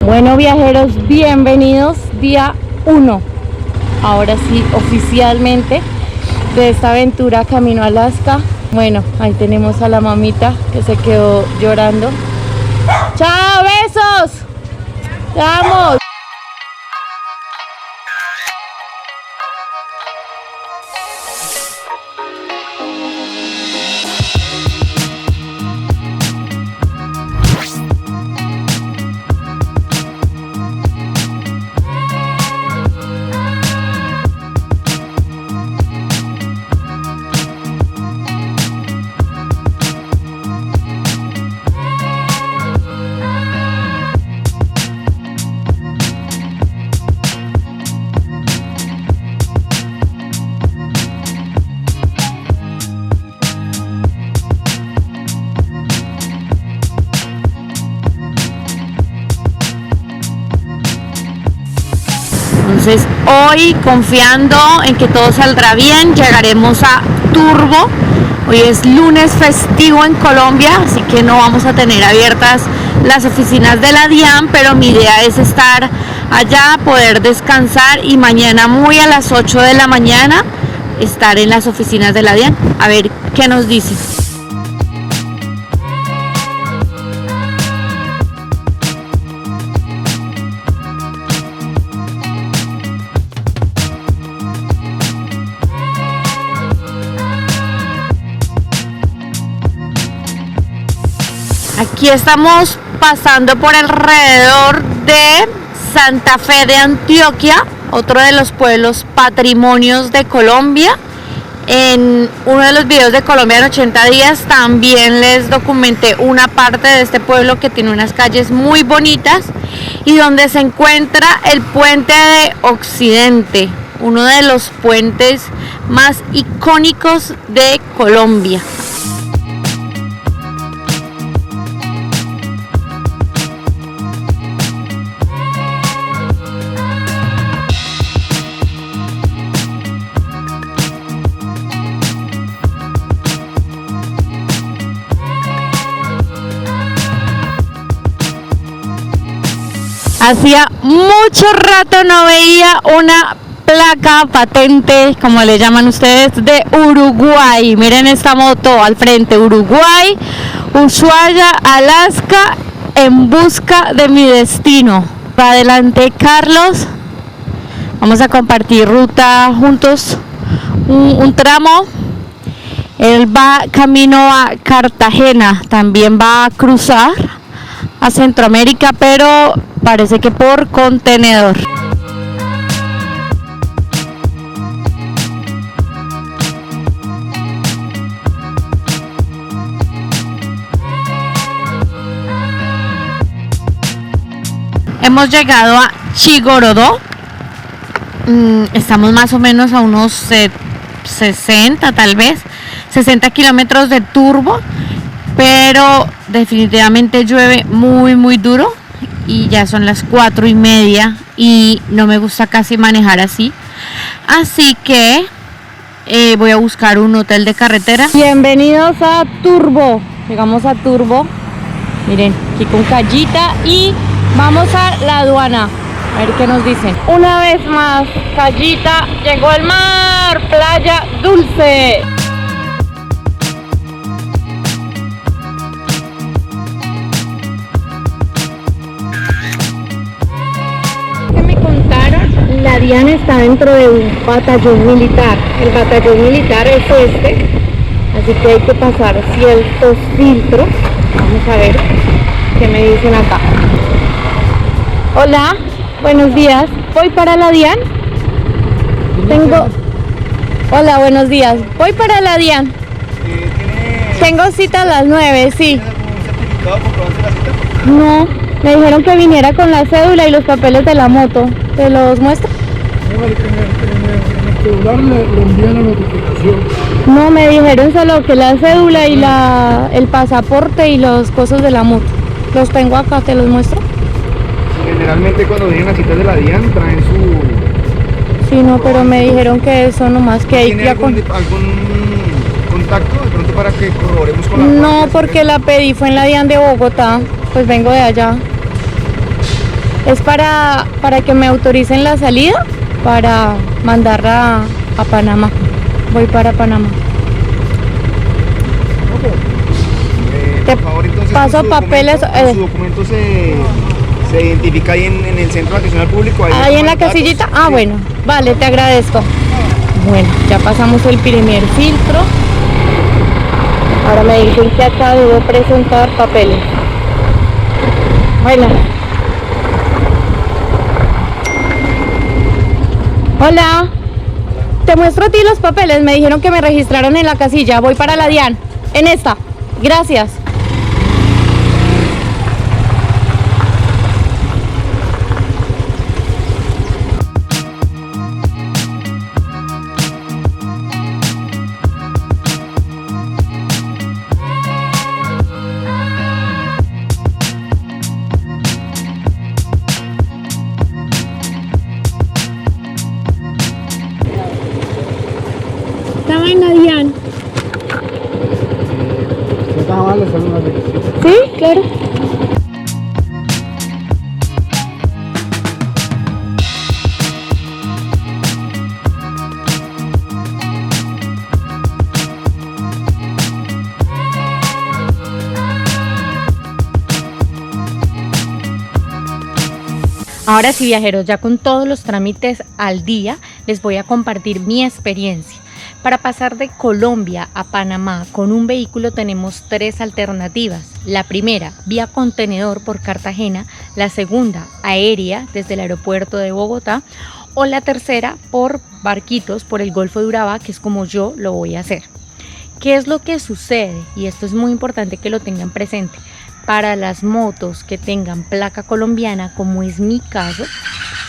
Bueno, viajeros, bienvenidos día 1. Ahora sí, oficialmente, de esta aventura camino a Alaska. Bueno, ahí tenemos a la mamita que se quedó llorando. ¡Chao, besos! ¡Vamos! Entonces hoy, confiando en que todo saldrá bien, llegaremos a Turbo. Hoy es lunes festivo en Colombia, así que no vamos a tener abiertas las oficinas de la DIAN, pero mi idea es estar allá, poder descansar y mañana muy a las 8 de la mañana estar en las oficinas de la DIAN. A ver qué nos dicen. Aquí estamos pasando por alrededor de Santa Fe de Antioquia, otro de los pueblos patrimonios de Colombia. En uno de los videos de Colombia en 80 días también les documenté una parte de este pueblo que tiene unas calles muy bonitas y donde se encuentra el puente de Occidente, uno de los puentes más icónicos de Colombia. Hacía mucho rato no veía una placa patente, como le llaman ustedes, de Uruguay. Miren esta moto al frente, Uruguay, Ushuaia, Alaska, en busca de mi destino. Para adelante, Carlos. Vamos a compartir ruta juntos, un tramo. Él va camino a Cartagena, también va a cruzar a Centroamérica, pero parece que por contenedor. Hemos llegado a Chigorodó. Estamos más o menos a unos 60, tal vez 60 kilómetros de Turbo, pero definitivamente llueve muy duro y ya son las 4:30 y no me gusta casi manejar así que voy a buscar un hotel de carretera. Bienvenidos a Turbo. Llegamos a Turbo, miren, aquí con Callita, y vamos a la aduana a ver qué nos dicen. Una vez más, Callita, llegó el mar, playa dulce. La DIAN está dentro de un batallón militar. El batallón militar es este, así que hay que pasar ciertos filtros. Vamos a ver qué me dicen acá. Hola, buenos días. Voy para la DIAN. Hola, buenos días. Voy para la DIAN. Tengo cita a las 9, sí. ¿Certificado comprobante la cita? No, me dijeron que viniera con la cédula y los papeles de la moto. ¿Te los muestro? En el celular le envían la notificación. No, me dijeron solo que la cédula y el pasaporte y los cosas de la moto. Los tengo acá, te los muestro. Generalmente cuando vienen las citas de la DIAN traen su... Sí, no, pero me dijeron que eso nomás que hay ¿Tiene que... algún contacto de pronto para que corroboremos con la... No, porque la pedí fue en la DIAN de Bogotá, pues vengo de allá. Es para que me autoricen la salida para mandarla a Panamá. Voy para Panamá. Por favor, entonces, paso su papeles. Su documento se identifica ahí en el Centro Nacional Público. Ahí en la casillita. Ah, sí. Bueno, vale, te agradezco. Bueno, ya pasamos el primer filtro. Ahora me dicen que acá debo presentar papeles. Bueno. Hola. Te muestro a ti los papeles. Me dijeron que me registraron en la casilla. Voy para la DIAN. En esta. Gracias. Estaba en la DIAN. Sí, claro. Ahora sí, viajeros, ya con todos los trámites al día, les voy a compartir mi experiencia. Para pasar de Colombia a Panamá con un vehículo tenemos 3 alternativas. La primera, vía contenedor por Cartagena. La segunda, aérea desde el aeropuerto de Bogotá. O la tercera, por barquitos por el Golfo de Urabá, que es como yo lo voy a hacer. ¿Qué es lo que sucede? Y esto es muy importante que lo tengan presente. Para las motos que tengan placa colombiana, como es mi caso,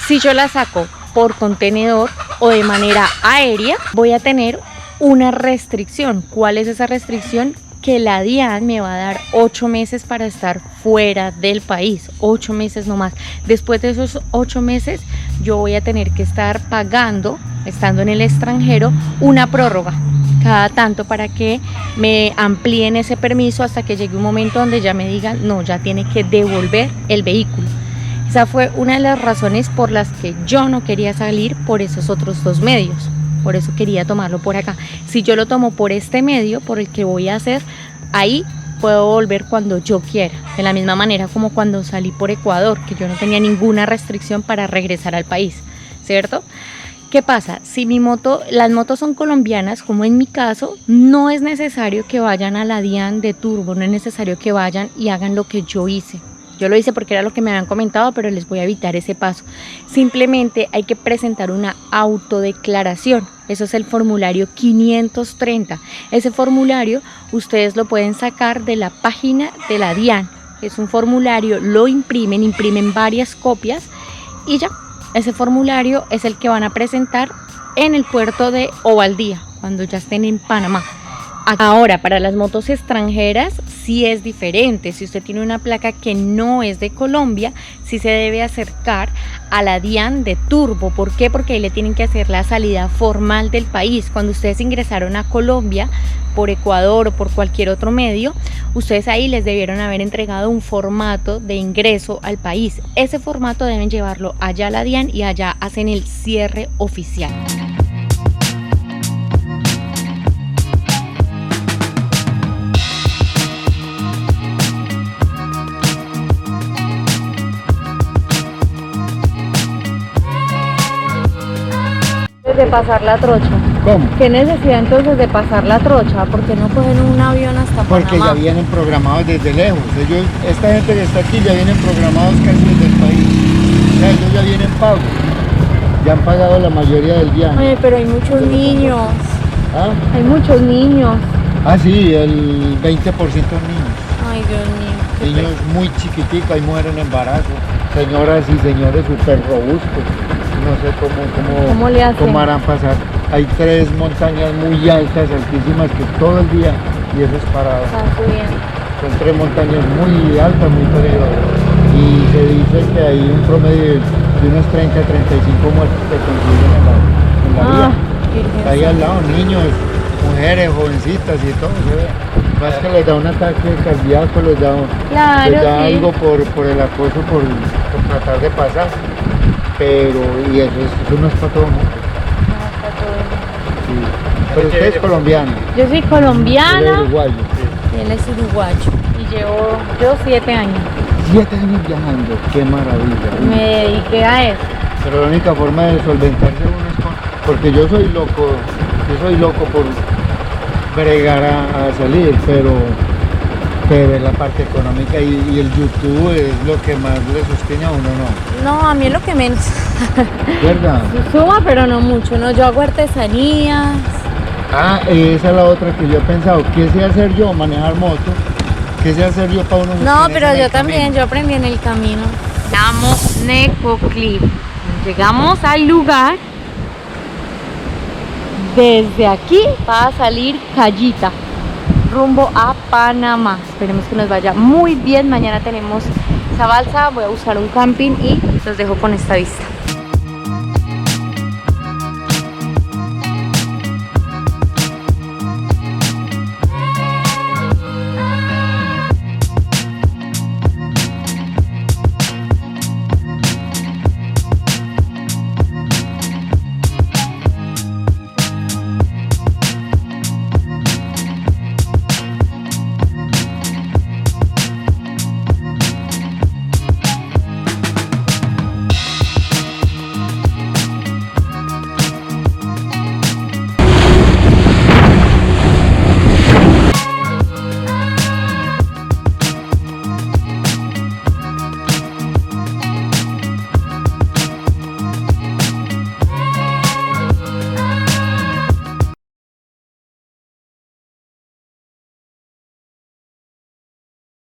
si yo la saco por contenedor o de manera aérea, voy a tener una restricción. ¿Cuál es esa restricción? Que la DIAN me va a dar 8 meses para estar fuera del país, 8 meses nomás. Después de esos 8 meses, yo voy a tener que estar pagando, estando en el extranjero, una prórroga cada tanto para que me amplíen ese permiso hasta que llegue un momento donde ya me digan, no, ya tiene que devolver el vehículo. Esa fue una de las razones por las que yo no quería salir por esos otros 2 medios. Por eso quería tomarlo por acá. Si yo lo tomo por este medio, por el que voy a hacer, ahí puedo volver cuando yo quiera. De la misma manera como cuando salí por Ecuador, que yo no tenía ninguna restricción para regresar al país, ¿cierto? ¿Qué pasa? Si las motos son colombianas, como en mi caso, no es necesario que vayan a la DIAN de turbo, no es necesario que vayan y hagan lo que yo hice. Yo lo hice porque era lo que me habían comentado, pero les voy a evitar ese paso. Simplemente hay que presentar una autodeclaración. Eso es el formulario 530. Ese formulario ustedes lo pueden sacar de la página de la DIAN. Es un formulario, lo imprimen varias copias y ya. Ese formulario es el que van a presentar en el puerto de Ovaldía, cuando ya estén en Panamá. Ahora, para las motos extranjeras sí es diferente. Si usted tiene una placa que no es de Colombia, sí se debe acercar a la DIAN de turbo. ¿Por qué? Porque ahí le tienen que hacer la salida formal del país. Cuando ustedes ingresaron a Colombia por Ecuador o por cualquier otro medio, ustedes ahí les debieron haber entregado un formato de ingreso al país. Ese formato deben llevarlo allá a la DIAN y allá hacen el cierre oficial. De pasar la trocha. ¿Cómo? ¿Qué necesidad entonces de pasar la trocha? ¿Por qué no cogen un avión hasta Panamá? Porque ya vienen programados desde lejos. Esta gente que está aquí ya vienen programados casi desde el país. O sea, ellos ya vienen pagos. Ya han pagado la mayoría del viaje. Oye, pero hay muchos niños. ¿Ah? Hay muchos niños. Ah, sí, el 20% niños. Ay, Dios mío. Niños muy chiquiticos, hay mujeres en embarazo. Señoras y señores súper robustos. No sé ¿Cómo le hacen? cómo harán pasar. Hay 3 montañas muy altas, altísimas, que todo el día, y eso es parado. Están subiendo. Son 3 montañas muy altas, muy peligrosas. Y se dice que hay un promedio de unos 30 a 35 muertes que concluyen en la vía. Ahí al lado, niños, mujeres, jovencitas y todo, se ve. Más que les da un ataque cardíaco, les da Claro, sí. algo por el acoso, por tratar de pasar, pero y eso no es para todo el mundo. Sí. Pero usted es colombiano. Yo soy Él es colombiana uruguayo. y él es uruguayo. Y llevo yo 7 años. 7 años viajando, qué maravilla. Me dediqué a eso. Pero la única forma de solventarse uno es porque yo soy loco por bregar a salir, pero es la parte económica y el YouTube es lo que más le sostiene a uno, ¿no? No, a mí es lo que menos. ¿Verdad? Suma, pero no mucho, ¿no? Yo hago artesanías. Ah, esa es la otra que yo he pensado, ¿qué sé hacer yo? Manejar moto, ¿qué sé hacer yo para uno? No, sostenerse pero en yo el también, camino? yo aprendí en el camino. Llamo Necoclip. Llegamos al lugar. Desde aquí va a salir Cayita, rumbo a Panamá. Esperemos que nos vaya muy bien. Mañana tenemos esa balsa, voy a buscar un camping y los dejo con esta vista.